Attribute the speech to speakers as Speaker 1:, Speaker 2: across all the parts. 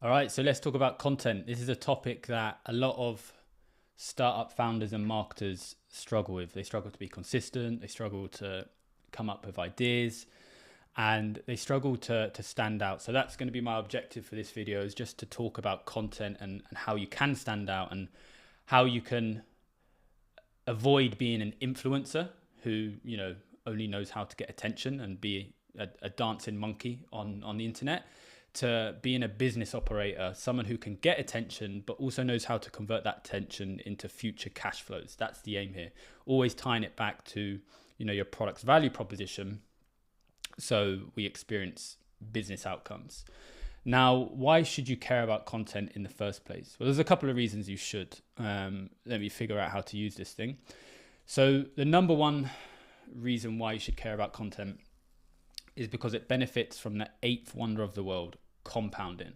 Speaker 1: All right, so let's talk about content. This is a topic that a lot of startup founders and marketers struggle with. They struggle to be consistent, they struggle to come up with ideas, and they struggle to stand out. So that's going to be my objective for this video, is just to talk about content and how you can stand out and how you can avoid being an influencer who, only knows how to get attention and be a dancing monkey on the internet, to being a business operator, someone who can get attention, but also knows how to convert that attention into future cash flows. That's the aim here. Always tying it back to, your product's value proposition, so we experience business outcomes. Now, why should you care about content in the first place? Well, there's a couple of reasons you should. Let me figure out how to use this thing. So the number one reason why you should care about content is because it benefits from the eighth wonder of the world, compounding.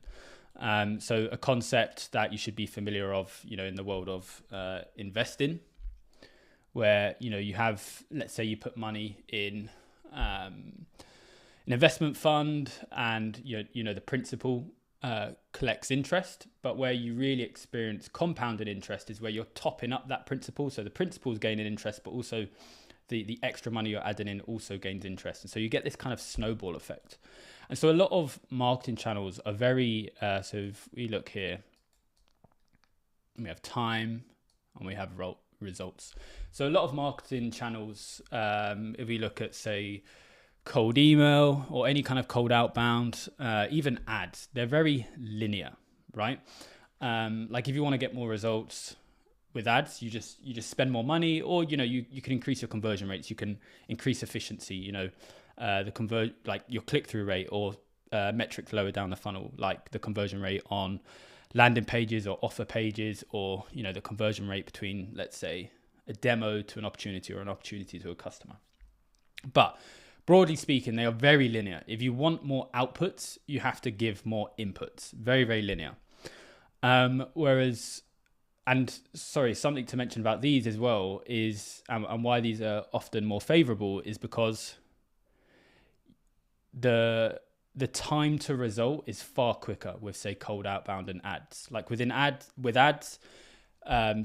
Speaker 1: So a concept that you should be familiar of, in the world of investing, where, you have, let's say you put money in an investment fund and, the principal collects interest, but where you really experience compounded interest is where you're topping up that principal. So the principal is gaining interest, but also the extra money you're adding in also gains interest. And so you get this kind of snowball effect. And so a lot of marketing channels are very, so if we look here, we have time and we have results. So a lot of marketing channels, if we look at, say, cold email or any kind of cold outbound, even ads, they're very linear, right? Like if you want to get more results with ads, you just spend more money, or you can increase your conversion rates, you can increase efficiency, like your click-through rate, or metrics lower down the funnel, like the conversion rate on landing pages or offer pages, or the conversion rate between, let's say, a demo to an opportunity or an opportunity to a customer. But broadly speaking, they are very linear. If you want more outputs, you have to give more inputs. Very, very linear. Something to mention about these as well is, and why these are often more favorable, is because the time to result is far quicker with, say, cold outbound and ads. Like with ads,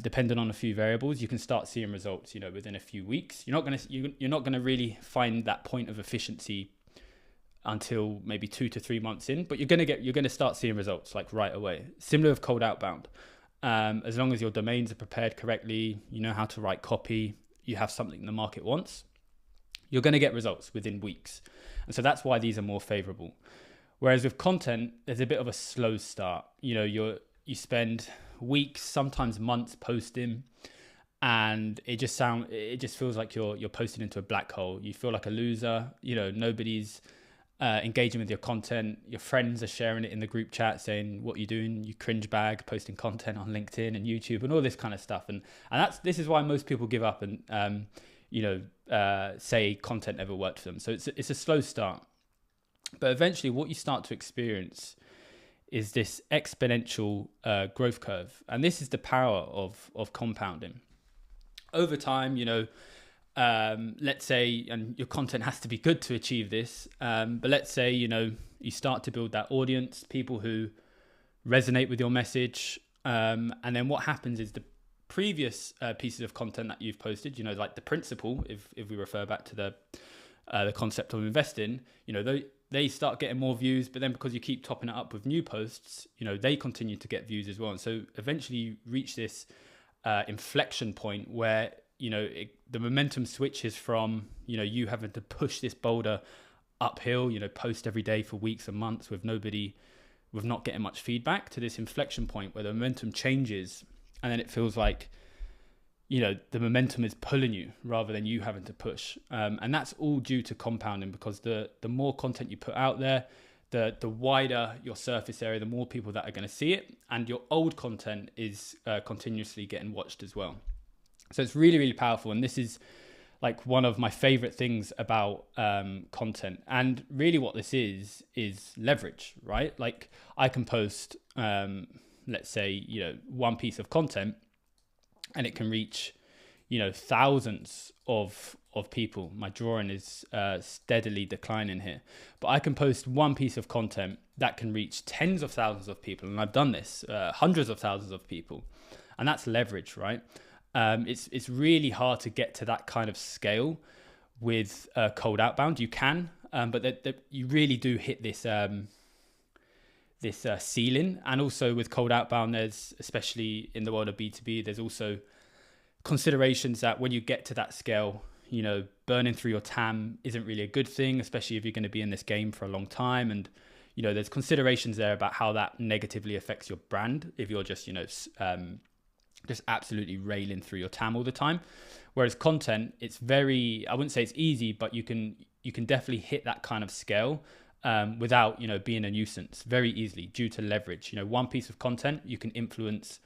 Speaker 1: depending on a few variables, you can start seeing results, within a few weeks. You're not gonna really find that point of efficiency until maybe 2 to 3 months in, but you're gonna start seeing results like right away. Similar with cold outbound. As long as your domains are prepared correctly, you know how to write copy, you have something the market wants, you're going to get results within weeks. And so that's why these are more favorable. Whereas with content, there's a bit of a slow start. You spend weeks, sometimes months posting, and it just feels like you're posting into a black hole. You feel like a loser. Nobody's engaging with your content. Your friends are sharing it in the group chat saying, what you doing, you cringe bag, posting content on LinkedIn and YouTube and all this kind of stuff. And this is why most people give up and say content never worked for them. So it's a slow start, but eventually what you start to experience is this exponential growth curve. And this is the power of compounding over time. Let's say, and your content has to be good to achieve this, but let's say, you start to build that audience, people who resonate with your message, and then what happens is the previous pieces of content that you've posted, like the principle, if we refer back to the concept of investing, they start getting more views, but then because you keep topping it up with new posts, they continue to get views as well. And so eventually you reach this inflection point where the momentum switches from, you having to push this boulder uphill, post every day for weeks and months with not getting much feedback, to this inflection point where the momentum changes. And then it feels like, the momentum is pulling you rather than you having to push. And that's all due to compounding, because the more content you put out there, the wider your surface area, the more people that are going to see it. And your old content is continuously getting watched as well. So it's really, really powerful. And this is like one of my favorite things about content. And really what this is leverage, right? Like I can post, let's say, one piece of content, and it can reach, thousands of of people. My drawing is steadily declining here, but I can post one piece of content that can reach tens of thousands of people, and I've done this, hundreds of thousands of people, and that's leverage, right? It's really hard to get to that kind of scale with cold outbound. You can, but you really do hit this ceiling. And also with cold outbound, there's, especially in the world of B2B, there's also considerations that when you get to that scale, you know, burning through your TAM isn't really a good thing, especially if you're going to be in this game for a long time. And, you know, there's considerations there about how that negatively affects your brand if you're just, you know, just absolutely railing through your TAM all the time. Whereas content, it's very, I wouldn't say it's easy, but you can definitely hit that kind of scale without, you know, being a nuisance very easily due to leverage. You know, one piece of content, you can influence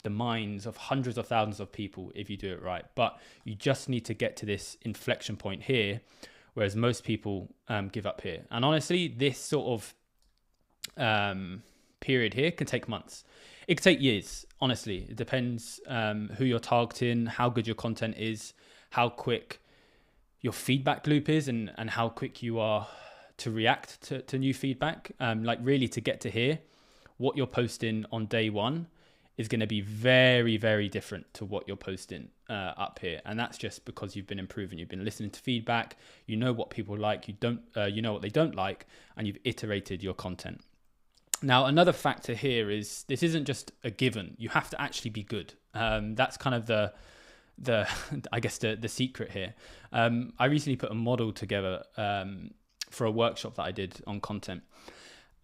Speaker 1: the minds of hundreds of thousands of people if you do it right. But you just need to get to this inflection point here, whereas most people give up here. And honestly, this sort of period here can take months. It could take years, honestly. It depends who you're targeting, how good your content is, how quick your feedback loop is, and how quick you are to react to new feedback. Like really to get to here, what you're posting on day one is going to be very, very different to what you're posting up here. And that's just because you've been improving. You've been listening to feedback. You know what people like. You know what they don't like, and you've iterated your content. Now, another factor here is this isn't just a given. You have to actually be good. That's kind of the I guess the secret here. I recently put a model together for a workshop that I did on content,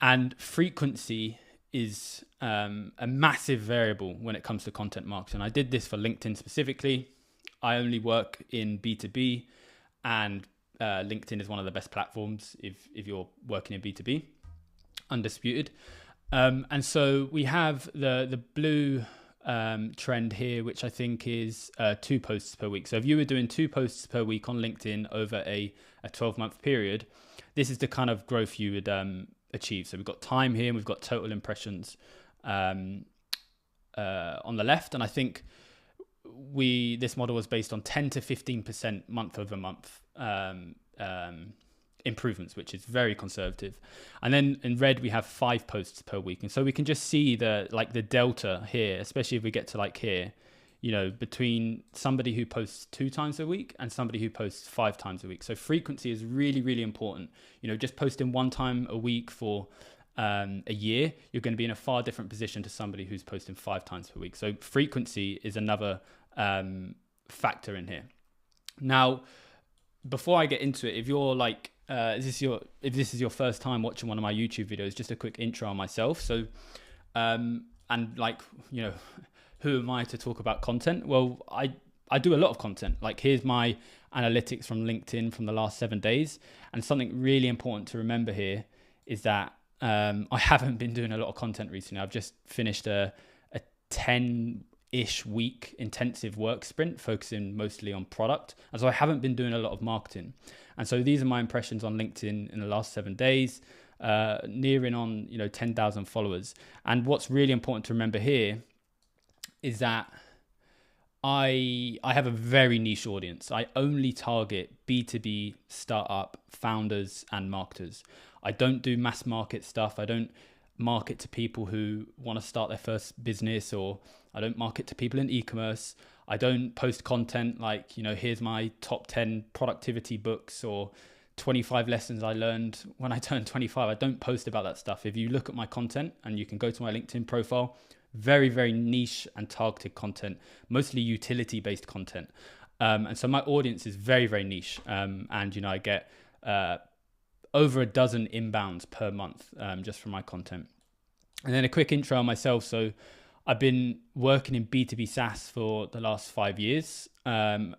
Speaker 1: and frequency is a massive variable when it comes to content marketing. I did this for LinkedIn specifically. I only work in B2B, and LinkedIn is one of the best platforms if you're working in B2B, undisputed. And so we have the blue trend here, which I think is 2 posts per week. So if you were doing 2 posts per week on LinkedIn over a 12-month period, this is the kind of growth you would achieve. So we've got time here, and we've got total impressions on the left. And I think this model was based on 10 to 15% month over month improvements, which is very conservative. And then in red, we have 5 posts per week. And so we can just see the delta here, especially if we get to like here, you know, between somebody who posts 2 times a week and somebody who posts 5 times a week. So frequency is really, really important. You know, just posting 1 time a week for a year, you're going to be in a far different position to somebody who's posting 5 times per week. So frequency is another factor in here. Now, before I get into it, if you're like, if this is your first time watching one of my YouTube videos, just a quick intro on myself. So, and like, you know, who am I to talk about content? Well, I do a lot of content. Like, here's my analytics from LinkedIn from the last 7 days. And something really important to remember here is that I haven't been doing a lot of content recently. I've just finished a 10-ish week intensive work sprint focusing mostly on product. And so I haven't been doing a lot of marketing. And so these are my impressions on LinkedIn in the last 7 days, nearing on, you know, 10,000 followers. And what's really important to remember here is that I have a very niche audience. I only target B2B startup founders and marketers. I don't do mass market stuff. I don't market to people who want to start their first business, or I don't market to people in e-commerce. I don't post content like, you know, here's my top 10 productivity books or 25 lessons I learned when I turned 25. I don't post about that stuff. If you look at my content, and you can go to my LinkedIn profile, very, very niche and targeted content, mostly utility-based content. And so my audience is very, very niche. And, you know, I get over a dozen inbounds per month just from my content. And then a quick intro on myself. So I've been working in B2B SaaS for the last 5 years. I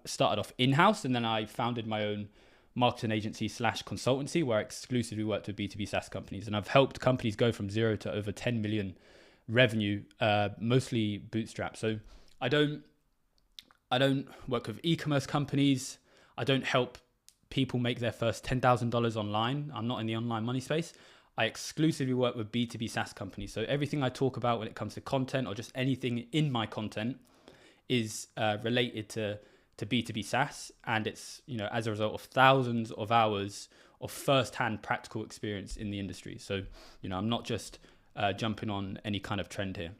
Speaker 1: started off in-house, and then I founded my own marketing agency / consultancy where I exclusively worked with B2B SaaS companies. And I've helped companies go from 0 to over 10 million revenue, mostly bootstrap. So I don't work with e-commerce companies. I don't help people make their first $10,000 online. I'm not in the online money space. I exclusively work with B2B SaaS companies. So everything I talk about when it comes to content, or just anything in my content, is related to to B2B SaaS, and it's, as a result of thousands of hours of first-hand practical experience in the industry. So, I'm not just jumping on any kind of trend here.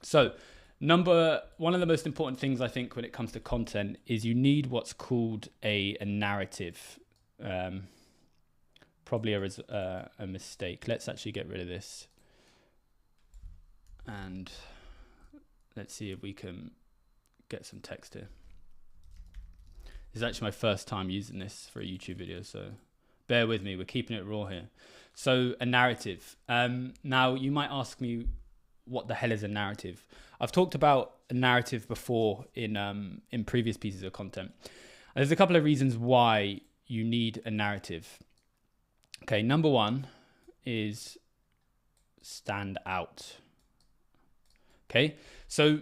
Speaker 1: So, one of the most important things I think when it comes to content is you need what's called a narrative. Probably a mistake. Let's actually get rid of this, and let's see if we can get some text here. This is actually my first time using this for a YouTube video, so bear with me. We're keeping it raw here. So a narrative. Now you might ask me, what the hell is a narrative? I've talked about a narrative before in previous pieces of content. And there's a couple of reasons why you need a narrative. Okay, number one is stand out. Okay, so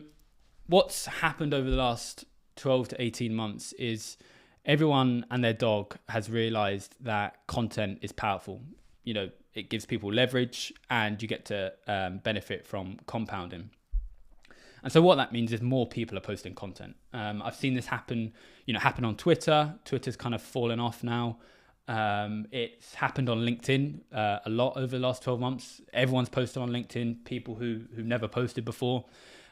Speaker 1: what's happened over the last 12 to 18 months is everyone and their dog has realized that content is powerful. It gives people leverage, and you get to benefit from compounding. And so what that means is more people are posting content. I've seen this happen on Twitter. Twitter's kind of fallen off now. It's happened on LinkedIn a lot over the last 12 months. Everyone's posted on LinkedIn, people who've never posted before.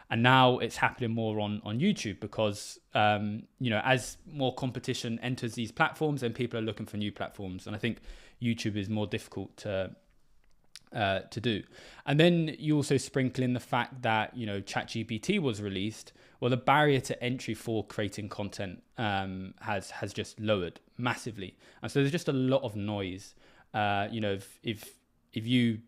Speaker 1: And now it's happening more on YouTube because, as more competition enters these platforms, then people are looking for new platforms. And I think YouTube is more difficult to do. And then you also sprinkle in the fact that, ChatGPT was released. Well, the barrier to entry for creating content has just lowered massively. And so there's just a lot of noise. If you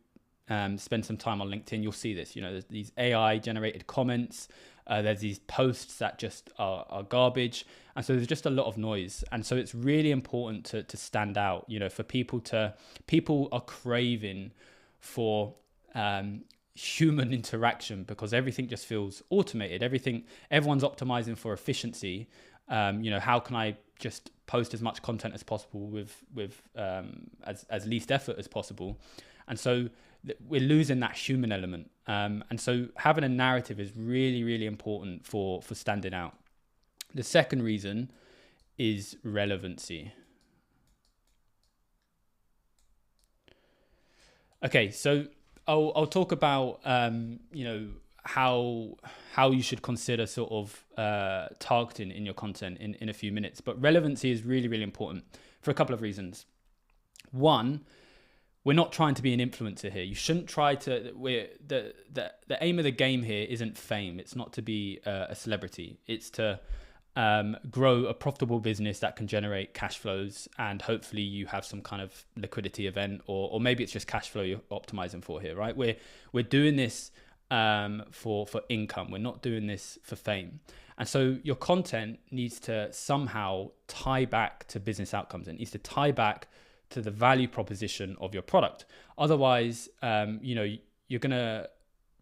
Speaker 1: spend some time on LinkedIn, you'll see this. There's these AI generated comments. There's these posts that just are garbage. And so there's just a lot of noise. And so it's really important to stand out, for people are craving for human interaction because everything just feels automated. Everyone's optimizing for efficiency. How can I just post as much content as possible with as least effort as possible? And so we're losing that human element. And so having a narrative is really, really important for standing out. The second reason is relevancy. Okay, so I'll talk about how you should consider sort of targeting in your content in a few minutes. But relevancy is really, really important for a couple of reasons. One, we're not trying to be an influencer here. You shouldn't try to. The aim of the game here isn't fame. It's not to be a celebrity. It's to grow a profitable business that can generate cash flows, and hopefully you have some kind of liquidity event, or maybe it's just cash flow you're optimizing for here, right? We're doing this for income. We're not doing this for fame. And so your content needs to somehow tie back to business outcomes. It needs to tie back to the value proposition of your product. Otherwise, you're going to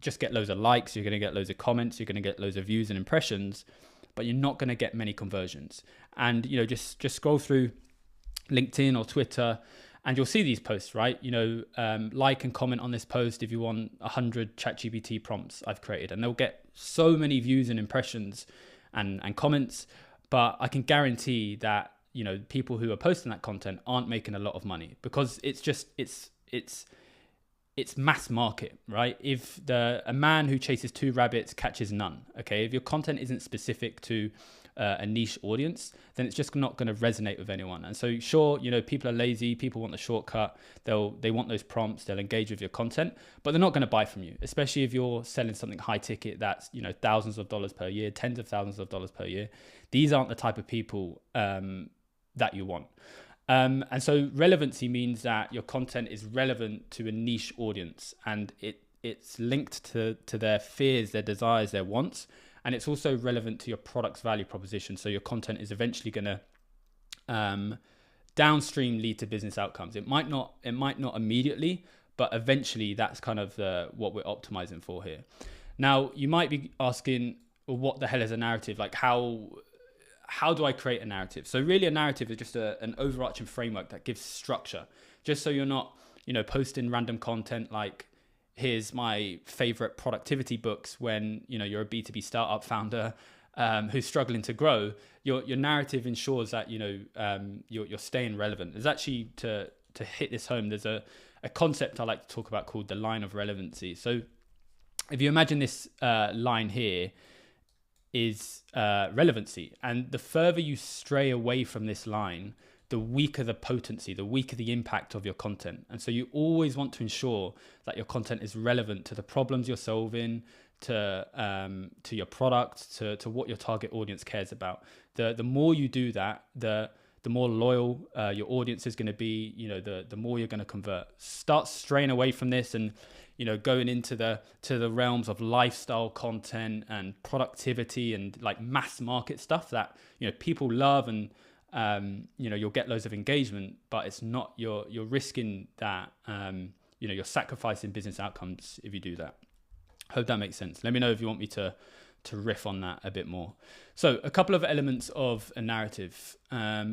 Speaker 1: just get loads of likes. You're going to get loads of comments. You're going to get loads of views and impressions, but you're not going to get many conversions. And, just scroll through LinkedIn or Twitter and you'll see these posts, right? Like and comment on this post if you want 100 ChatGPT prompts I've created, and they'll get so many views and impressions and comments, but I can guarantee that, people who are posting that content aren't making a lot of money because it's mass market, right? If a man who chases 2 rabbits catches none, okay? If your content isn't specific to a niche audience, then it's just not going to resonate with anyone. And so sure, people are lazy, people want the shortcut, they want those prompts, they'll engage with your content, but they're not going to buy from you, especially if you're selling something high ticket that's, thousands of dollars per year, tens of thousands of dollars per year. These aren't the type of people that you want. And so relevancy means that your content is relevant to a niche audience, and it's linked to their fears, their desires, their wants, and it's also relevant to your product's value proposition. So your content is eventually going to downstream lead to business outcomes. It might not immediately, but eventually that's kind of what we're optimizing for here. Now you might be asking, well, what the hell is a narrative? Like how do I create a narrative? So really a narrative is just an overarching framework that gives structure, just so you're not, posting random content like, here's my favorite productivity books when, you're a B2B startup founder who's struggling to grow, your narrative ensures that, you're staying relevant. There's actually, to hit this home, there's a concept I like to talk about called the line of relevancy. So if you imagine this line here is relevancy, and the further you stray away from this line, the weaker the potency, the weaker the impact of your content. And so you always want to ensure that your content is relevant to the problems you're solving, to your product, to what your target audience cares about. The more you do that, the more loyal your audience is going to be. The more you're going to convert. Start straying away from this, and going into the realms of lifestyle content and productivity and like mass market stuff that people love, and you'll get loads of engagement, but it's not, you're risking that, you're sacrificing business outcomes if you do that. Hope that makes sense. Let me know if you want me to riff on that a bit more. So a couple of elements of a narrative.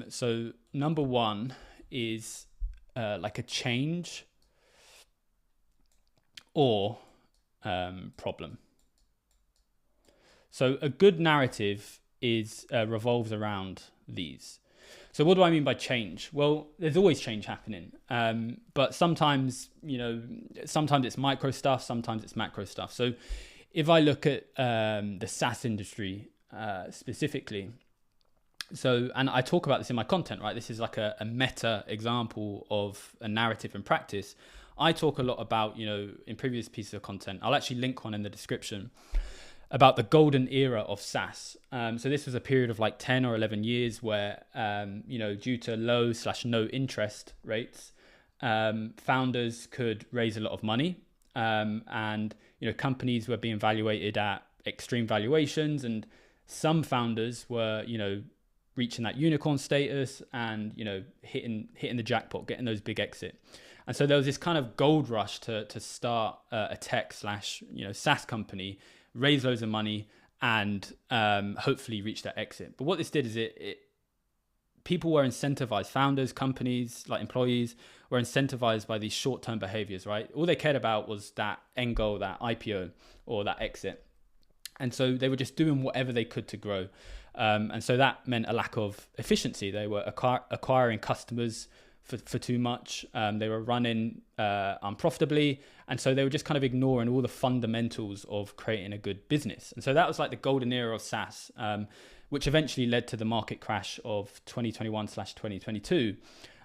Speaker 1: So number one is like a change or problem. So a good narrative is revolves around these. So what do I mean by change? Well, there's always change happening, but sometimes it's micro stuff, sometimes it's macro stuff. So if I look at the SaaS industry specifically, and I talk about this in my content, right? This is like a meta example of a narrative in practice. I talk a lot about, in previous pieces of content, I'll actually link one in the description, about the golden era of SaaS. So this was a period of like 10 or 11 years where, due to low/no interest rates, founders could raise a lot of money, and companies were being valuated at extreme valuations, and some founders were reaching that unicorn status and hitting the jackpot, getting those big exit. And so there was this kind of gold rush to start a tech / SaaS company, raise loads of money, and hopefully reach that exit. But what this did is people were incentivized, founders, companies, like employees, were incentivized by these short-term behaviors, right? All they cared about was that end goal, that IPO or that exit. And so they were just doing whatever they could to grow. And so that meant a lack of efficiency. They were acquiring customers for too much. They were running unprofitably. And so they were just kind of ignoring all the fundamentals of creating a good business. And so that was like the golden era of SaaS, which eventually led to the market crash of 2021/2022.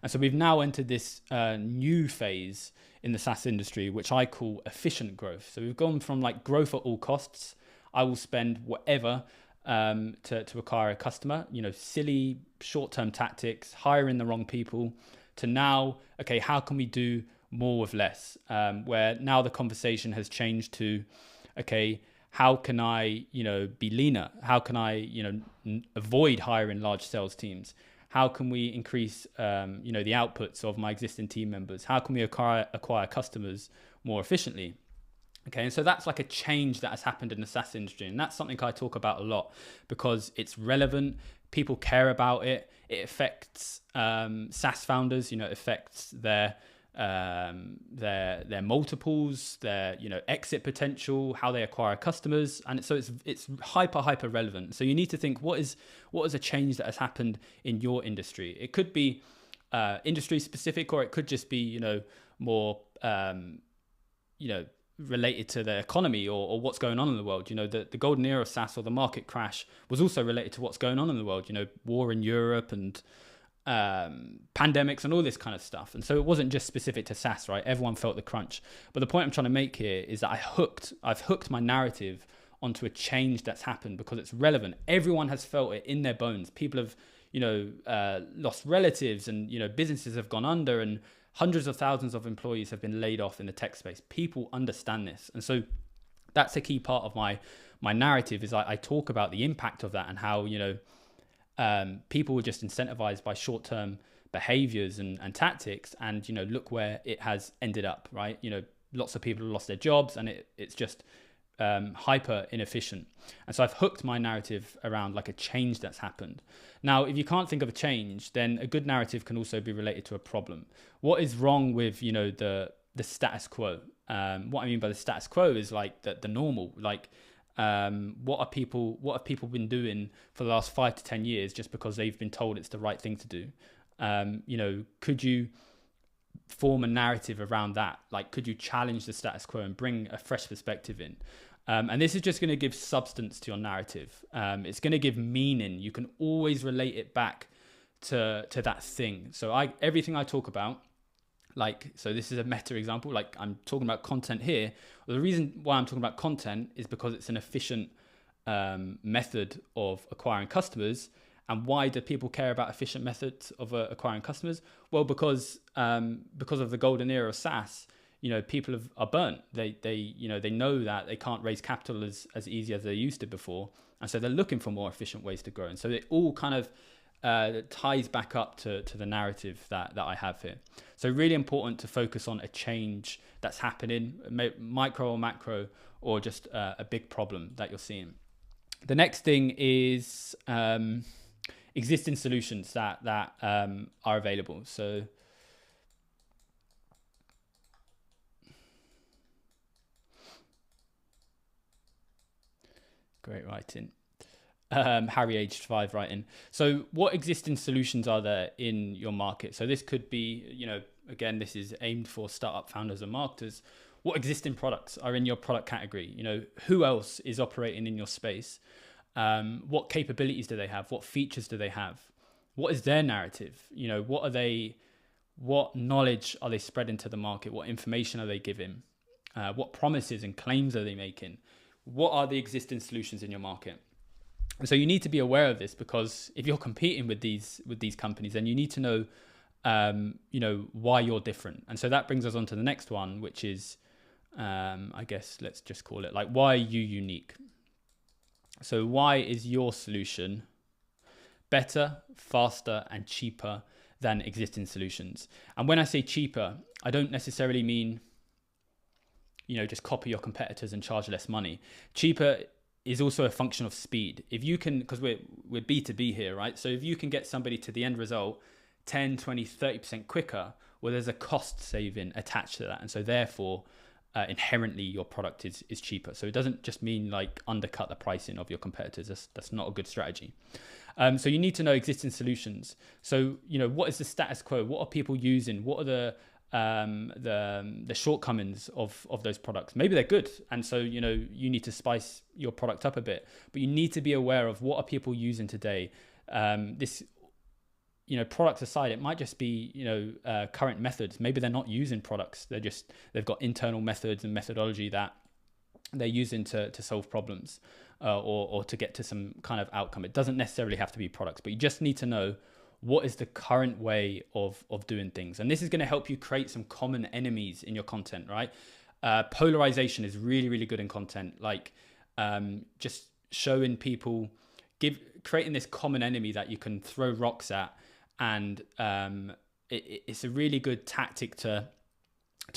Speaker 1: And so we've now entered this new phase in the SaaS industry, which I call efficient growth. So we've gone from like growth at all costs. I will spend whatever to acquire a customer, silly short-term tactics, hiring the wrong people, to now, okay, how can we do more with less? Where now the conversation has changed to, okay, how can I, be leaner? How can I, avoid hiring large sales teams? How can we increase, the outputs of my existing team members? How can we acquire customers more efficiently? Okay, and so that's like a change that has happened in the SaaS industry. And that's something I talk about a lot because it's relevant. People care about it. It affects SaaS founders, it affects their multiples, their exit potential, how they acquire customers. And so it's hyper relevant. So you need to think, what is a change that has happened in your industry? It could be industry specific, or it could just be, more, related to the economy or what's going on in the world. The golden era of SaaS or the market crash was also related to what's going on in the world, war in Europe and pandemics and all this kind of stuff. And so it wasn't just specific to SaaS, right? Everyone felt the crunch. But the point I'm trying to make here is that I've hooked my narrative onto a change that's happened because it's relevant. Everyone has felt it in their bones. People have, lost relatives, and, businesses have gone under, and hundreds of thousands of employees have been laid off in the tech space. People understand this. And so that's a key part of my narrative is I talk about the impact of that and how, people were just incentivized by short-term behaviors and tactics. And, look where it has ended up, right? Lots of people have lost their jobs, and it's just hyper inefficient. And so I've hooked my narrative around like a change that's happened. Now, if you can't think of a change, then a good narrative can also be related to a problem. What is wrong with, the status quo? What I mean by the status quo is like the normal, like What have people been doing for the last 5 to 10 years just because they've been told it's the right thing to do? Could you form a narrative around that? Like, could you challenge the status quo and bring a fresh perspective in? And this is just going to give substance to your narrative. It's going to give meaning. You can always relate it back to that thing. So everything I talk about, so this is a meta example, like I'm talking about content here. Well, the reason why I'm talking about content is because it's an efficient method of acquiring customers. And why do people care about efficient methods of acquiring customers? Well, because of the golden era of SaaS, people are burnt. They know that they can't raise capital as easy as they used to before, and so they're looking for more efficient ways to grow. And so it all kind of ties back up to the narrative that I have here. So really important to focus on a change that's happening, micro or macro, or just a big problem that you're seeing. The next thing is existing solutions that are available. So great writing. Harry aged 5 writing. So what existing solutions are there in your market? So this could be, again, this is aimed for startup founders and marketers. What existing products are in your product category? Who else is operating in your space? What capabilities do they have? What features do they have? What is their narrative? What knowledge are they spreading to the market? What information are they giving? What promises and claims are they making? What are the existing solutions in your market? And so you need to be aware of this, because if you're competing with these companies, then you need to know, why you're different. And so that brings us on to the next one, which is, I guess, let's just call it like, why are you unique? So why is your solution better, faster, and cheaper than existing solutions? And when I say cheaper, I don't necessarily mean, just copy your competitors and charge less money. Cheaper is also a function of speed. If you can, because we're B2B here, right? So if you can get somebody to the end result 10, 20, 30% quicker, well, there's a cost saving attached to that. And so therefore, inherently your product is cheaper. So it doesn't just mean like undercut the pricing of your competitors. That's not a good strategy. So you need to know existing solutions. So, what is the status quo? What are people using? What are the shortcomings of those products? Maybe they're good, and so you need to spice your product up a bit, but you need to be aware of what are people using today. This, products aside, it might just be current methods. Maybe they're not using products, they've got internal methods and methodology that they're using to solve problems, or to get to some kind of outcome. It doesn't necessarily have to be products, but you just need to know what is the current way of doing things. And this is going to help you create some common enemies in your content, right? Polarization is really, really good in content. Like just showing people, creating this common enemy that you can throw rocks at. And it's a really good tactic to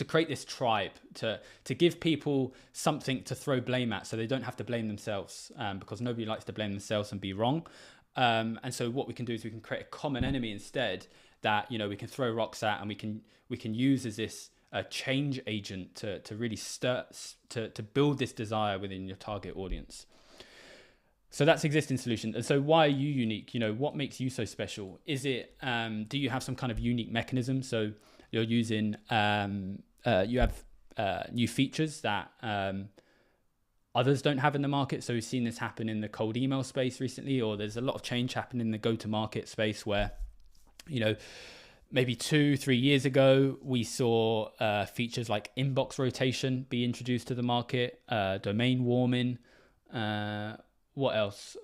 Speaker 1: create this tribe, to give people something to throw blame at, so they don't have to blame themselves, because nobody likes to blame themselves and be wrong. And so what we can do is we can create a common enemy instead that we can throw rocks at, and we can use as this change agent to really to build this desire within your target audience. So that's existing solution. And so why are you unique? What makes you so special? Is it do you have some kind of unique mechanism? So you're using you have new features that others don't have in the market. So we've seen this happen in the cold email space recently, or there's a lot of change happening in the go-to-market space where, maybe 2-3 years ago, we saw features like inbox rotation be introduced to the market, domain warming. What else?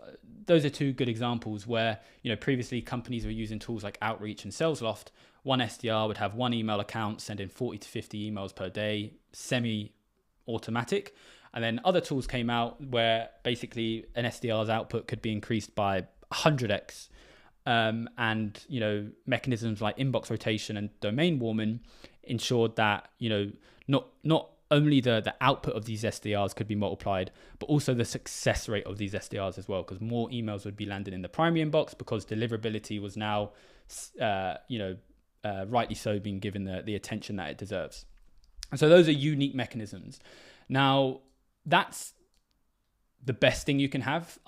Speaker 1: Those are two good examples where, previously companies were using tools like Outreach and SalesLoft. One SDR would have one email account, sending 40 to 50 emails per day, semi-automatic. And then other tools came out where basically an SDR's output could be increased by 100x. And, mechanisms like inbox rotation and domain warming ensured that, not only the output of these SDRs could be multiplied, but also the success rate of these SDRs as well, because more emails would be landed in the primary inbox because deliverability was now, rightly so, being given the attention that it deserves. And so those are unique mechanisms. Now, that's the best thing you can have.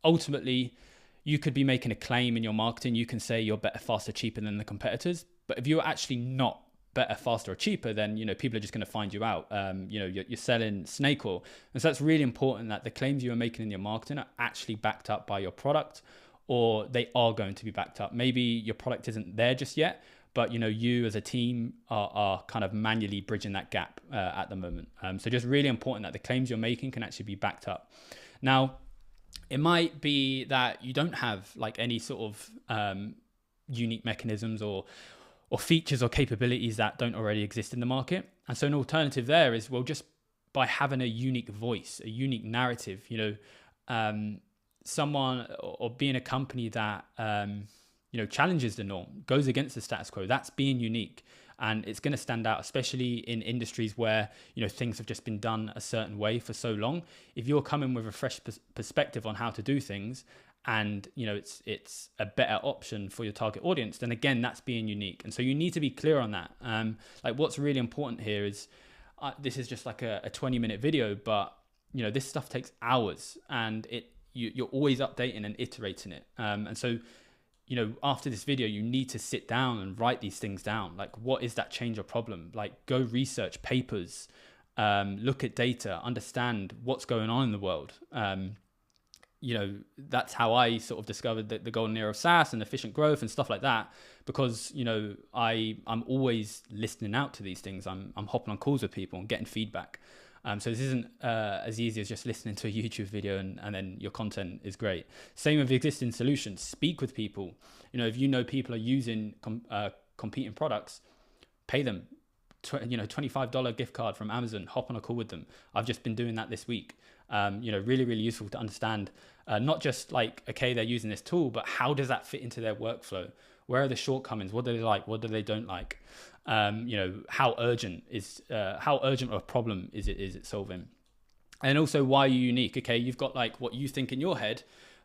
Speaker 1: Ultimately, you could be making a claim in your marketing. You can say you're better, faster, cheaper than the competitors. But if you're actually not better, faster, or cheaper, then, people are just going to find you out. You're selling snake oil. And so that's really important that the claims you are making in your marketing are actually backed up by your product, or they are going to be backed up. Maybe your product isn't there just yet, but you as a team are kind of manually bridging that gap at the moment. So just really important that the claims you're making can actually be backed up. Now, it might be that you don't have like any sort of unique mechanisms or features or capabilities that don't already exist in the market. And so an alternative there is, well, just by having a unique voice, a unique narrative, someone or being a company that, challenges the norm, goes against the status quo, that's being unique. And it's going to stand out, especially in industries where, things have just been done a certain way for so long. If you're coming with a fresh perspective on how to do things, and it's a better option for your target audience, then again, that's being unique. And so you need to be clear on that. Like what's really important here is, this is just like a 20-minute video, but this stuff takes hours, and you're always updating and iterating it. And so after this video, you need to sit down and write these things down. Like, what is that change or problem? Like, go research papers, look at data, understand what's going on in the world. That's how I sort of discovered the golden era of SaaS and efficient growth and stuff like that, because, I'm always listening out to these things. I'm hopping on calls with people and getting feedback. So this isn't as easy as just listening to a YouTube video and then your content is great. Same with existing solutions. Speak with people. If people are using competing products, pay them. $25 gift card from Amazon. Hop on a call with them. I've just been doing that this week. Really, really useful to understand. Not just like, okay, they're using this tool, but how does that fit into their workflow? Where are the shortcomings? What do they like? What do they don't like? How urgent of a problem is it solving? And also, why are you unique? Okay, you've got like what you think in your head,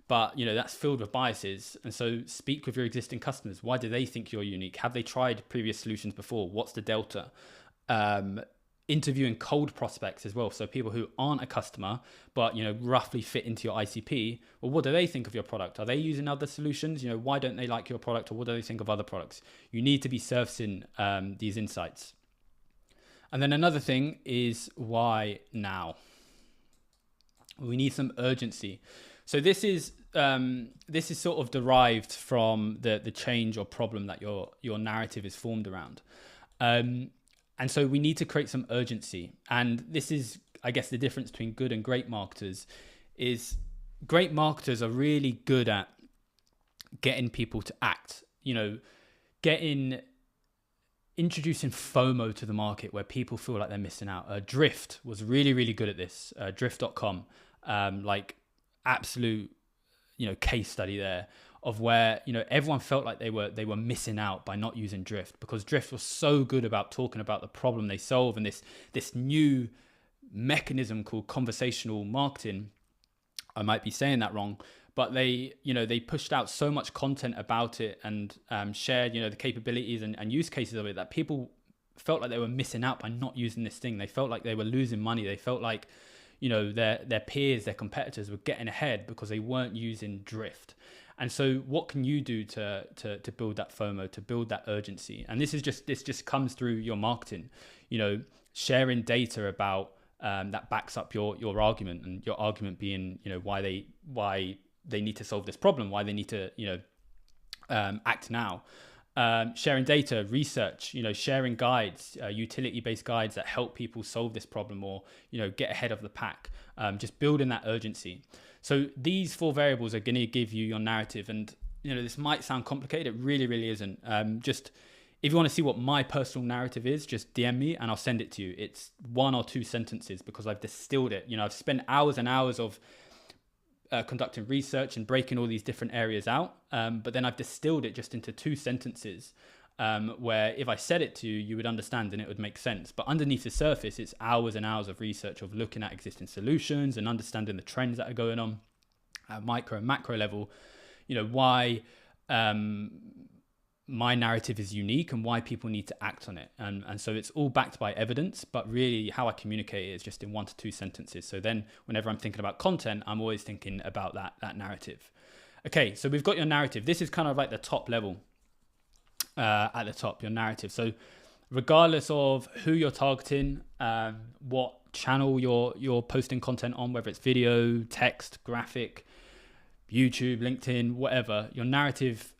Speaker 1: but that's filled with biases. And so speak with your existing customers. Why do they think you're unique? Have they tried previous solutions before? What's the delta? Interviewing cold prospects as well. So people who aren't a customer, but, roughly fit into your ICP. Well, what do they think of your product? Are they using other solutions? Why don't they like your product, or what do they think of other products? You need to be surfacing these insights. And then another thing is, why now? We need some urgency. So this is sort of derived from the change or problem that your narrative is formed around. And so we need to create some urgency. And this is, I guess, the difference between good and great marketers is great marketers are really good at getting people to act, introducing FOMO to the market where people feel like they're missing out. Drift was really, really good at this. Drift.com, absolute, case study there of where, everyone felt like they were missing out by not using Drift, because Drift was so good about talking about the problem they solve, and this new mechanism called conversational marketing. I might be saying that wrong, but they pushed out so much content about it and shared, the capabilities and use cases of it, that people felt like they were missing out by not using this thing. They felt like they were losing money. They felt like, their peers, their competitors were getting ahead because they weren't using Drift. And so what can you do to build that FOMO, to build that urgency? And this just comes through your marketing, sharing data about that backs up your argument, and your argument being, why they need to solve this problem, why they need to, act now. Sharing data, research, sharing guides, utility-based guides that help people solve this problem or, get ahead of the pack, just building that urgency. So these 4 variables are going to give you your narrative. And, this might sound complicated. It really, really isn't. Just if you want to see what my personal narrative is, just DM me and I'll send it to you. It's 1 or 2 sentences because I've distilled it. I've spent hours and hours of conducting research and breaking all these different areas out. But then I've distilled it just into 2 sentences where if I said it to you, you would understand and it would make sense. But underneath the surface, it's hours and hours of research of looking at existing solutions and understanding the trends that are going on at micro and macro level. Why my narrative is unique and why people need to act on it. And so it's all backed by evidence, but really how I communicate it is just in 1 to 2 sentences. So then whenever I'm thinking about content, I'm always thinking about that narrative. Okay, so we've got your narrative. This is kind of like the top level at the top, your narrative. So regardless of who you're targeting, what channel you're posting content on, whether it's video, text, graphic, YouTube, LinkedIn, whatever, your narrative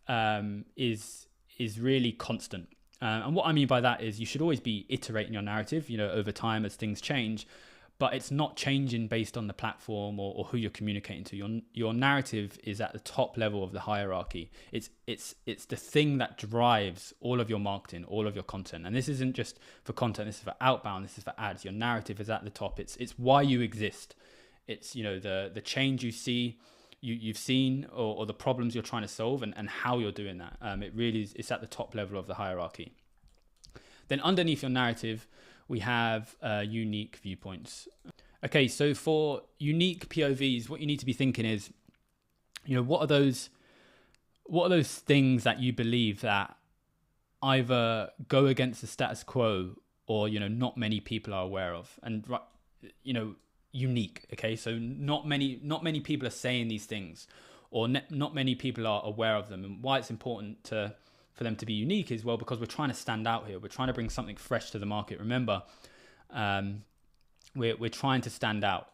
Speaker 1: is really constant. And what I mean by that is you should always be iterating your narrative, over time as things change, but it's not changing based on the platform or who you're communicating to. Your narrative is at the top level of the hierarchy. It's the thing that drives all of your marketing, all of your content. And this isn't just for content, this is for outbound, this is for ads. Your narrative is at the top. It's why you exist. It's, the change you've seen or the problems you're trying to solve and how you're doing that. It really is, it's at the top level of the hierarchy. Then underneath your narrative, we have unique viewpoints. Okay, so for unique POVs, what you need to be thinking is, what are those things that you believe that either go against the status quo or, not many people are aware of, and, unique. Okay, so not many people are saying these things, or not many people are aware of them. And why it's important for them to be unique is, well, because we're trying to stand out here. We're trying to bring something fresh to the market. Remember, we're trying to stand out.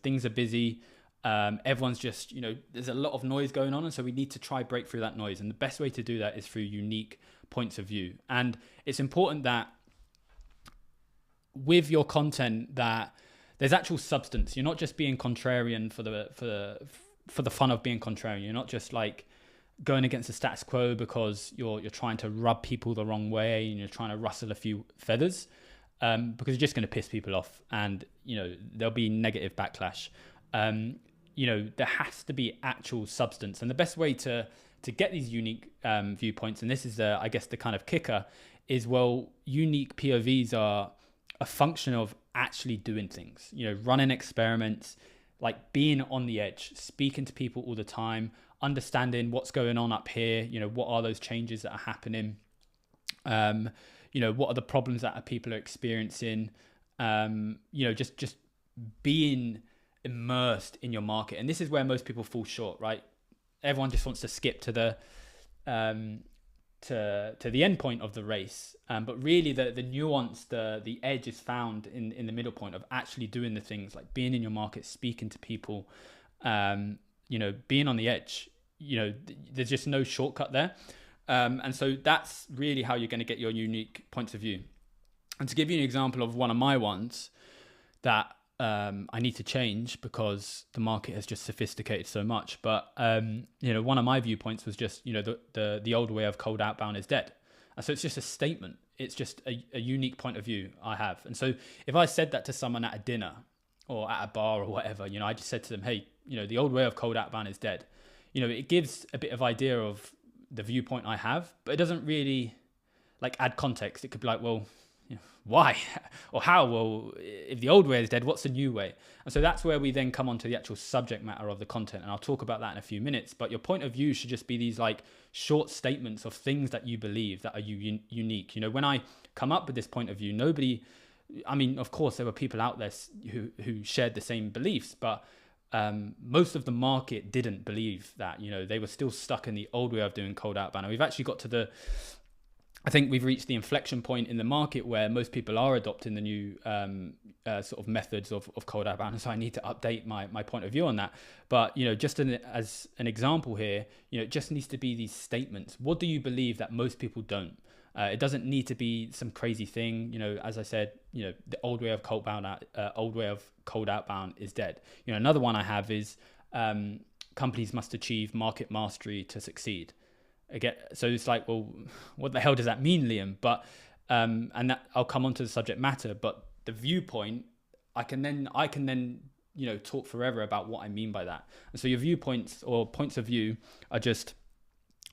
Speaker 1: Things are busy. Everyone's just, there's a lot of noise going on, and so we need to try break through that noise. And the best way to do that is through unique points of view. And it's important that with your content that there's actual substance. You're not just being contrarian for the fun of being contrarian. You're not just like going against the status quo because you're trying to rub people the wrong way and you're trying to rustle a few feathers, because you're just going to piss people off, and there'll be negative backlash. There has to be actual substance, and the best way to get these unique viewpoints, and this is I guess the kind of kicker, is, well, unique POVs are a function of actually doing things, running experiments, like being on the edge, speaking to people all the time, understanding what's going on up here, what are those changes that are happening, what are the problems that people are experiencing, just being immersed in your market. And this is where most people fall short, right? Everyone just wants to skip to the end point of the race, but really the nuance, the edge is found in the middle point of actually doing the things, like being in your market, speaking to people, being on the edge. There's just no shortcut there, and so that's really how you're going to get your unique points of view. And to give you an example of one of my ones that I need to change because the market has just sophisticated so much. But one of my viewpoints was just the old way of cold outbound is dead. And so it's just a statement. It's just a unique point of view I have. And so if I said that to someone at a dinner or at a bar or whatever, I just said to them, hey, the old way of cold outbound is dead. It gives a bit of idea of the viewpoint I have, but it doesn't really add context. It could be like, well, why or how? Well, if the old way is dead, what's the new way? And so that's where we then come on to the actual subject matter of the content, and I'll talk about that in a few minutes. But your point of view should just be these short statements of things that you believe that are unique. When I come up with this point of view, of course there were people out there who shared the same beliefs, but most of the market didn't believe that. They were still stuck in the old way of doing cold outbound. And we've actually got to I think we've reached the inflection point in the market where most people are adopting the new sort of methods of cold outbound. And so I need to update my point of view on that. But, just as an example here, it just needs to be these statements. What do you believe that most people don't? It doesn't need to be some crazy thing. As I said, the old way of cold outbound is dead. Another one I have is companies must achieve market mastery to succeed. Again, so it's like, well, what the hell does that mean, Liam? But and that I'll come on to the subject matter, but the viewpoint, I can then talk forever about what I mean by that. And so your viewpoints or points of view are just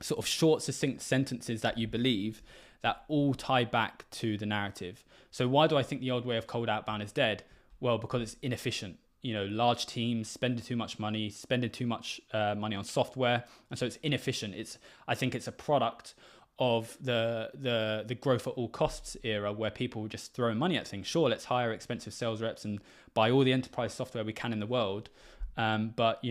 Speaker 1: sort of short, succinct sentences that you believe that all tie back to the narrative. So why do I think the old way of cold outbound is dead? Well, because it's inefficient. Large teams spending too much money, spending too much money on software. And so it's inefficient. I think it's a product of the growth at all costs era, where people were just throwing money at things. Sure, let's hire expensive sales reps and buy all the enterprise software we can in the world. But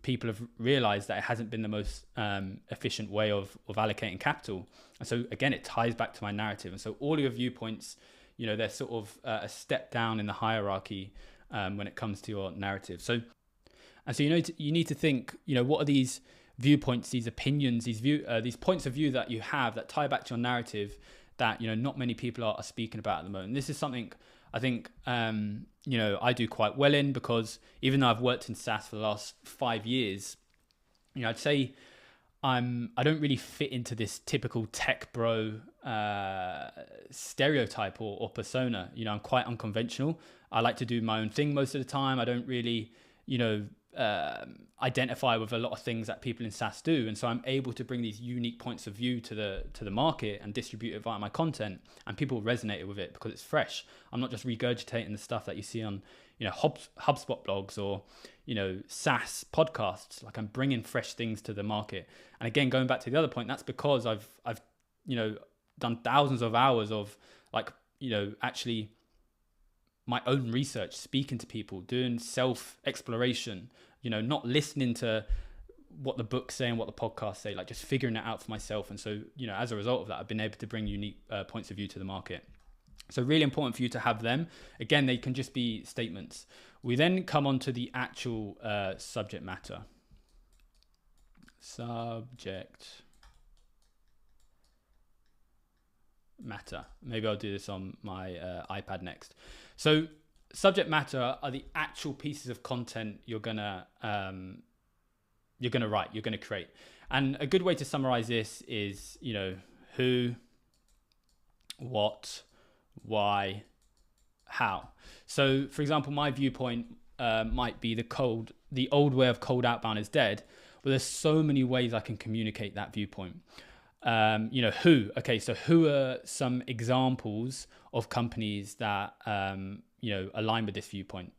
Speaker 1: people have realized that it hasn't been the most efficient way of allocating capital. And so again, it ties back to my narrative. And so all your viewpoints, they're sort of a step down in the hierarchy when it comes to your narrative. So you need to think, what are these viewpoints, these opinions, these points of view that you have that tie back to your narrative that not many people are speaking about at the moment. And this is something I think I do quite well in, because even though I've worked in SaaS for the last 5 years, I'd say I don't really fit into this typical tech bro stereotype or persona. I'm quite unconventional. I like to do my own thing most of the time. I don't really identify with a lot of things that people in SaaS do, and so I'm able to bring these unique points of view to the market and distribute it via my content, and people resonate with it because it's fresh. I'm not just regurgitating the stuff that you see on HubSpot blogs or SaaS podcasts. Like, I'm bringing fresh things to the market. And again, going back to the other point, that's because I've done thousands of hours of actually my own research, speaking to people, doing self-exploration, not listening to what the books say and what the podcasts say, like just figuring it out for myself. And so, as a result of that, I've been able to bring unique points of view to the market. So really important for you to have them. Again, they can just be statements. We then come on to the actual subject matter. Subject matter. Maybe I'll do this on my iPad next. So subject matter are the actual pieces of content you're gonna write, you're gonna create. And a good way to summarize this is, who, what, why, how. So for example, my viewpoint might be the old way of cold outbound is dead, but there's so many ways I can communicate that viewpoint. Who? Okay, so who are some examples of companies that align with this viewpoint?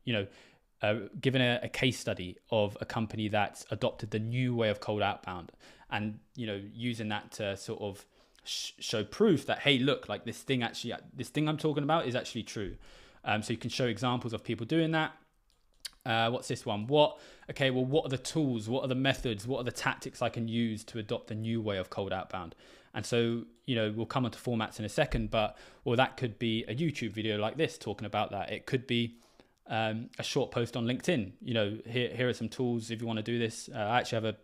Speaker 1: Given a case study of a company that's adopted the new way of cold outbound, and using that to sort of show proof that, hey, look, like this thing I'm talking about is actually true. So you can show examples of people doing that. What's this one? What are the tools? What are the methods? What are the tactics I can use to adopt a new way of cold outbound? And so, we'll come onto formats in a second, but that could be a YouTube video like this talking about that. It could be a short post on LinkedIn. Here are some tools if you want to do this. I actually have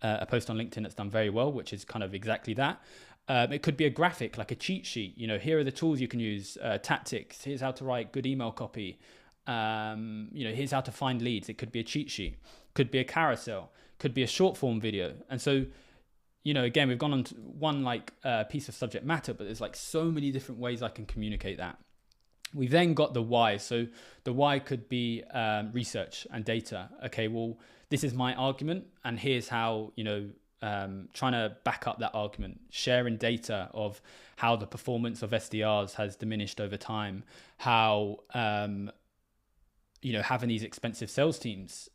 Speaker 1: a post on LinkedIn that's done very well, which is kind of exactly that. It could be a graphic, like a cheat sheet. Here are the tools you can use, tactics. Here's how to write good email copy. Here's how to find leads. It could be a cheat sheet, could be a carousel, could be a short form video. And so, again, we've gone on to one piece of subject matter, but there's so many different ways I can communicate that. We've then got the why. So the why could be research and data. Okay, well, this is my argument, and here's how, trying to back up that argument, sharing data of how the performance of SDRs has diminished over time, how having these expensive sales teams,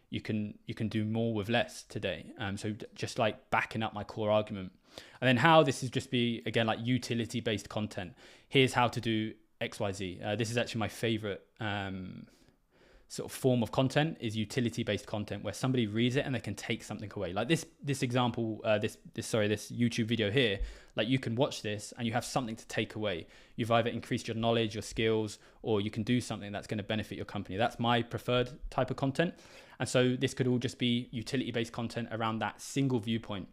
Speaker 1: you can do more with less today. So just backing up my core argument. And then how this is just be, again, utility based content. Here's how to do XYZ. This is actually my favorite sort of form of content, is utility based content, where somebody reads it and they can take something away. Like this example, this YouTube video here, you can watch this and you have something to take away. You've either increased your knowledge, your skills, or you can do something that's going to benefit your company. That's my preferred type of content. And so this could all just be utility based content around that single viewpoint.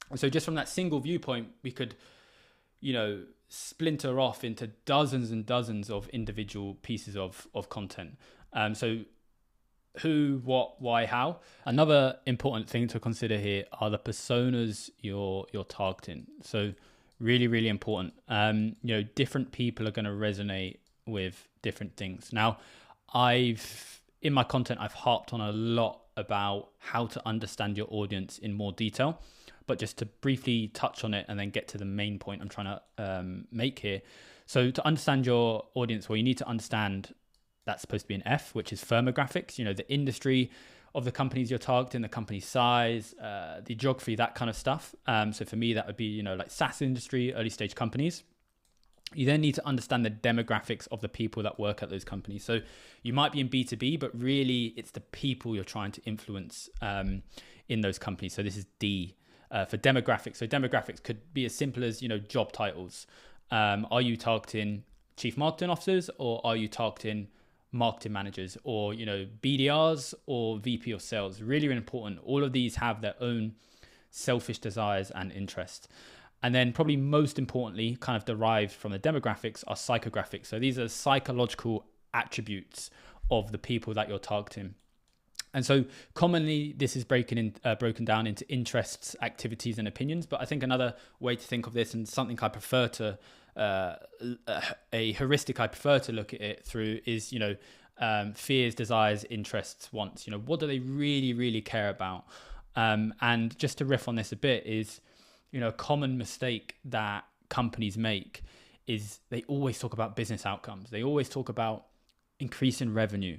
Speaker 1: And so just from that single viewpoint, we could, splinter off into dozens and dozens of individual pieces of content. So who, what, why, how. Another important thing to consider here are the personas you're targeting. So really, really important. Different people are going to resonate with different things. Now, in my content, I've harped on a lot about how to understand your audience in more detail, but just to briefly touch on it and then get to the main point I'm trying to make here. So to understand your audience, you need to understand, that's supposed to be an F, which is firmographics, the industry of the companies you're targeting, the company size, the geography, that kind of stuff. So for me, that would be, like SaaS industry, early stage companies. You then need to understand the demographics of the people that work at those companies. So you might be in B2B, but really it's the people you're trying to influence in those companies. So this is D for demographics. So demographics could be as simple as, job titles. Are you targeting chief marketing officers, or are you targeting marketing managers, or, BDRs or VP of sales? Really, really important. All of these have their own selfish desires and interests. And then probably most importantly, kind of derived from the demographics, are psychographics. So these are psychological attributes of the people that you're targeting. And so commonly this is broken down into interests, activities, and opinions. But I think another way to think of this, and something I prefer to, a heuristic I prefer to look at it through, is, fears, desires, interests, wants. What do they really, really care about? And just to riff on this a bit is, a common mistake that companies make is they always talk about business outcomes. They always talk about increasing revenue,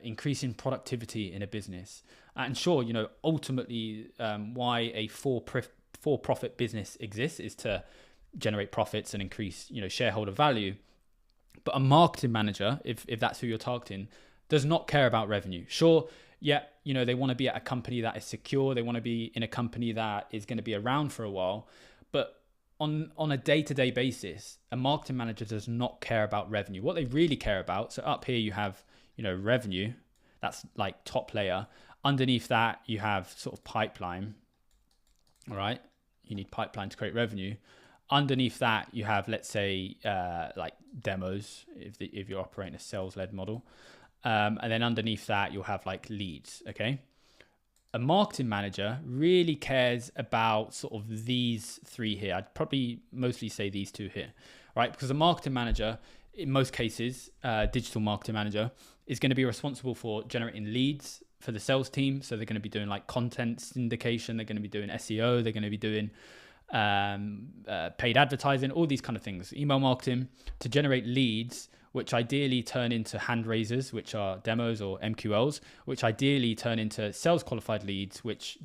Speaker 1: increasing productivity in a business. And sure, ultimately, why a for-profit business exists is to generate profits and increase, shareholder value. But a marketing manager, if that's who you're targeting, does not care about revenue. Sure, yeah, they want to be at a company that is secure. They want to be in a company that is going to be around for a while. But on a day-to-day basis, a marketing manager does not care about revenue. What they really care about, so up here you have, revenue, that's like top layer. Underneath that, you have sort of pipeline, all right? You need pipeline to create revenue. Underneath that, you have, let's say, like demos, if you're operating a sales-led model. And then underneath that, you'll have like leads, okay? A marketing manager really cares about sort of these three here. I'd probably mostly say these two here, right? Because a marketing manager, in most cases, digital marketing manager, is going to be responsible for generating leads for the sales team. So they're going to be doing like content syndication. They're going to be doing SEO. They're going to be doing paid advertising, all these kind of things, email marketing, to generate leads, which ideally turn into hand raisers, which are demos or MQLs, which ideally turn into sales qualified leads, which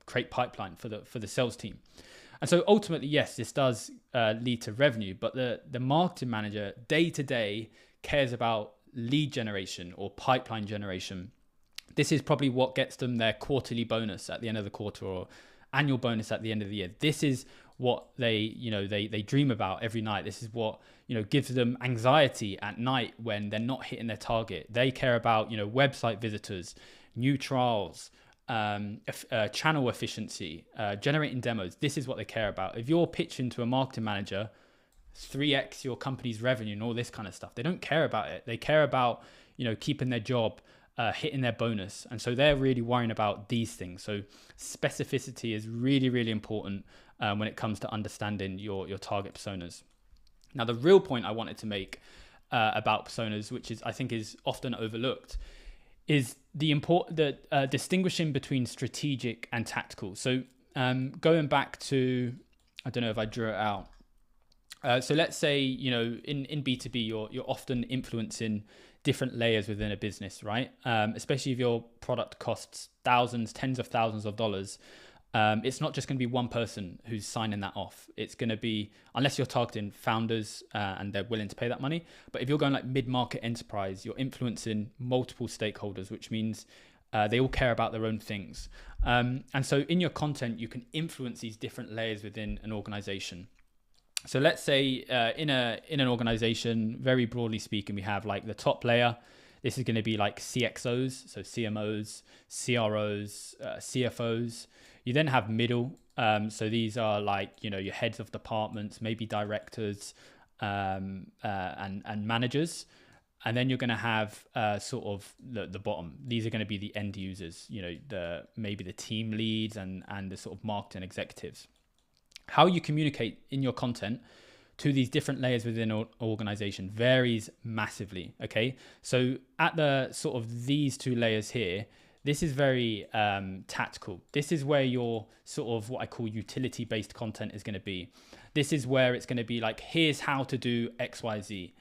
Speaker 1: create pipeline for the sales team. And so ultimately, yes, this does lead to revenue, but the marketing manager day to day cares about lead generation or pipeline generation. This is probably what gets them their quarterly bonus at the end of the quarter, or annual bonus at the end of the year. This is what they dream about every night. This is what gives them anxiety at night when they're not hitting their target. They care about website visitors, new trials, channel efficiency, generating demos. This is what they care about. If you're pitching to a marketing manager 3x your company's revenue and all this kind of stuff, they don't care about it. They care about keeping their job, hitting their bonus. And so they're really worrying about these things. So specificity is really, really important when it comes to understanding your target personas. Now, the real point I wanted to make about personas, which I think is often overlooked, is the distinguishing between strategic and tactical. So going back to, I don't know if I drew it out. So let's say, in B2B, you're often influencing different layers within a business, right? Especially if your product costs thousands, tens of thousands of dollars. It's not just going to be one person who's signing that off. It's going to be, unless you're targeting founders and they're willing to pay that money. But if you're going like mid-market enterprise, you're influencing multiple stakeholders, which means they all care about their own things. And so in your content, you can influence these different layers within an organization. So let's say in an organization, very broadly speaking, we have like the top layer. This is going to be like CXOs, so CMOs, CROs, CFOs. You then have middle. So these are like, your heads of departments, maybe directors and managers. And then you're going to have sort of the bottom. These are going to be the end users, maybe the team leads and the sort of marketing executives. How you communicate in your content to these different layers within an organization varies massively, okay? So at the sort of these two layers here, this is very tactical. This is where your sort of what I call utility-based content is going to be. This is where it's going to be like, here's how to do X, Y, Z.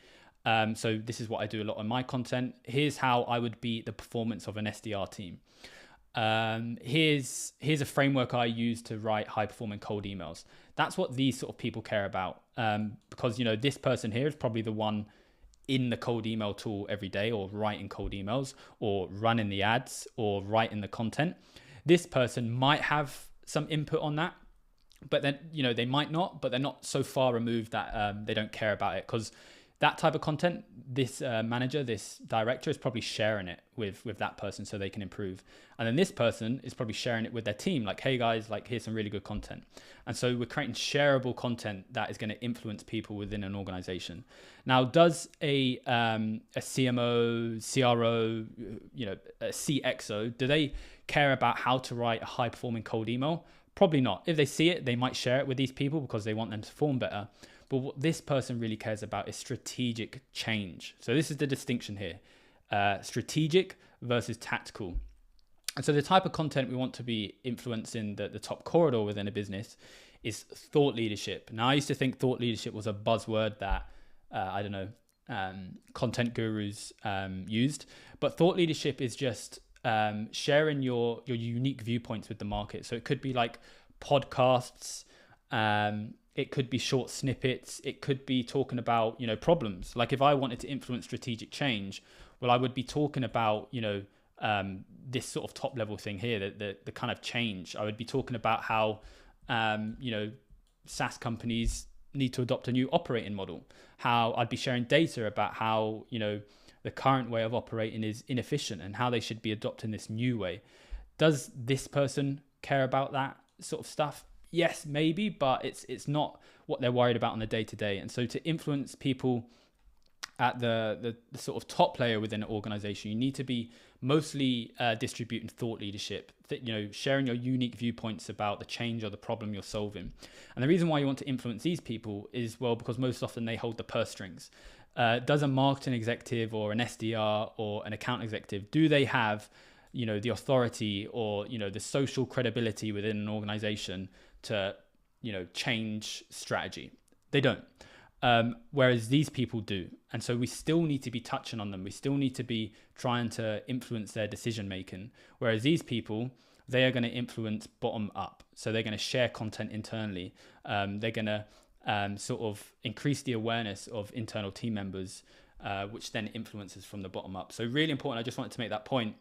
Speaker 1: So this is what I do a lot on my content. Here's how I would beat the performance of an SDR team. Here's a framework I use to write high performing cold emails. That's what these sort of people care about, because this person here is probably the one in the cold email tool every day, or writing cold emails, or running the ads, or writing the content. This person might have some input on that, but then they might not, but they're not so far removed that they don't care about it, because that type of content, this manager, this director is probably sharing it with that person so they can improve. And then this person is probably sharing it with their team, like, hey guys, like, here's some really good content. And so we're creating shareable content that is going to influence people within an organization. Now, does a CMO, CRO, a CXO, do they care about how to write a high performing cold email? Probably not. If they see it, they might share it with these people because they want them to perform better. But what this person really cares about is strategic change. So this is the distinction here, strategic versus tactical. And so the type of content we want to be influencing the top corridor within a business is thought leadership. Now, I used to think thought leadership was a buzzword that, content gurus used. But thought leadership is just sharing your unique viewpoints with the market. So it could be like podcasts, it could be short snippets. It could be talking about, problems. Like if I wanted to influence strategic change, well, I would be talking about, this sort of top level thing here, the kind of change. I would be talking about how, SaaS companies need to adopt a new operating model. How I'd be sharing data about how, the current way of operating is inefficient and how they should be adopting this new way. Does this person care about that sort of stuff? Yes, maybe, but it's not what they're worried about on the day-to-day. And so to influence people at the sort of top layer within an organization, you need to be mostly distributing thought leadership, sharing your unique viewpoints about the change or the problem you're solving. And the reason why you want to influence these people is, well, because most often they hold the purse strings. Does a marketing executive or an SDR or an account executive, do they have the authority or the social credibility within an organization to change strategy? They don't. Whereas these people do. And so we still need to be touching on them. We still need to be trying to influence their decision making. Whereas these people, they are going to influence bottom up. So they're going to share content internally. They're going to sort of increase the awareness of internal team members, which then influences from the bottom up. So really important. I just wanted to make that point.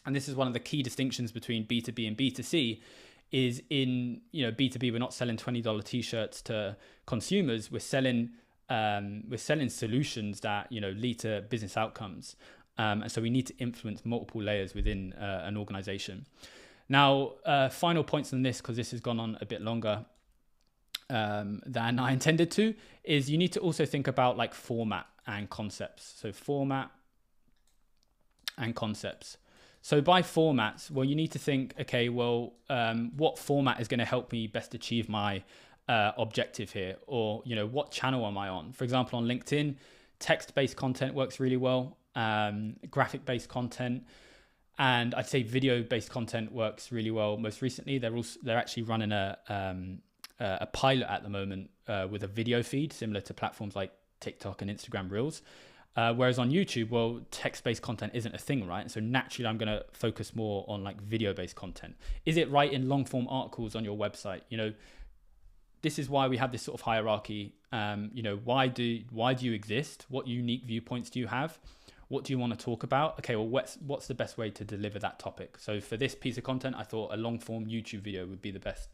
Speaker 1: And this is one of the key distinctions between B2B and B2C. Is in B2B, we're not selling $20 t-shirts to consumers. We're selling solutions that lead to business outcomes, and so we need to influence multiple layers within an organization. Now, final points on this, because this has gone on a bit longer than I intended to, is you need to also think about like format and concepts. So format and concepts. So by formats, well, you need to think, okay, well, what format is going to help me best achieve my objective here? Or, what channel am I on? For example, on LinkedIn, text-based content works really well. Graphic-based content, and I'd say video-based content works really well. Most recently, they're actually running a pilot at the moment with a video feed similar to platforms like TikTok and Instagram Reels. Whereas on YouTube, well, text-based content isn't a thing, right? And so naturally, I'm going to focus more on like video-based content. Is it writing long-form articles on your website? This is why we have this sort of hierarchy. Why do you exist? What unique viewpoints do you have? What do you want to talk about? Okay, well, what's the best way to deliver that topic? So for this piece of content, I thought a long-form YouTube video would be the best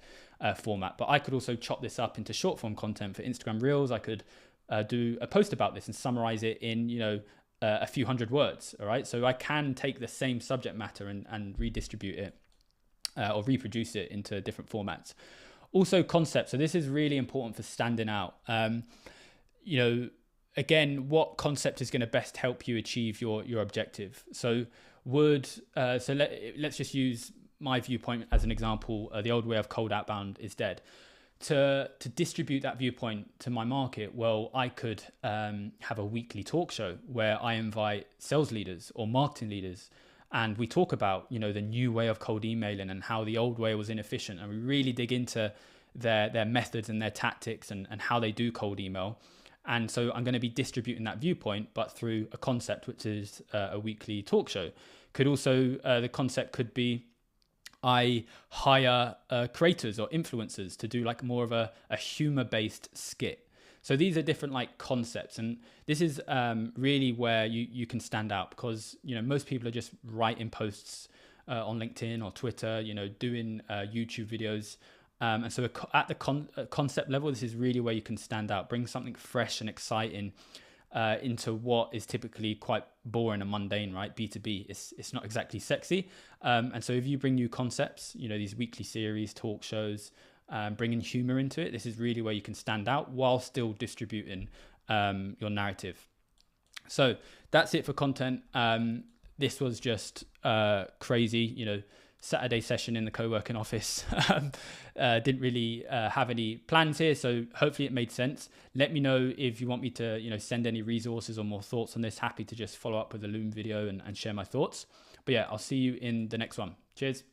Speaker 1: format. But I could also chop this up into short-form content for Instagram Reels. I could do a post about this and summarize it in a few hundred words. All right, so I can take the same subject matter and redistribute it or reproduce it into different formats. Also concepts. So this is really important for standing out. Again, what concept is going to best help you achieve your objective? So let's just use my viewpoint as an example. The old way of cold outbound is dead. To distribute that viewpoint to my market, well, I could have a weekly talk show where I invite sales leaders or marketing leaders, and we talk about the new way of cold emailing and how the old way was inefficient, and we really dig into their methods and their tactics and how they do cold email. And so I'm going to be distributing that viewpoint, but through a concept, which is a weekly talk show. Could also, the concept could be I hire creators or influencers to do like more of a humor-based skit. So these are different like concepts, and this is really where you can stand out, because most people are just writing posts on LinkedIn or Twitter, doing YouTube videos, and so at the concept level, this is really where you can stand out, bring something fresh and exciting into what is typically quite boring and mundane, right? B2B, it's not exactly sexy. And so if you bring new concepts, these weekly series, talk shows, bringing humor into it, this is really where you can stand out while still distributing your narrative. So that's it for content. This was just crazy, Saturday session in the co-working office. Didn't really have any plans here, so hopefully it made sense. Let me know if you want me to send any resources or more thoughts on this. Happy to just follow up with a Loom video and share my thoughts. But yeah, I'll see you in the next one. Cheers.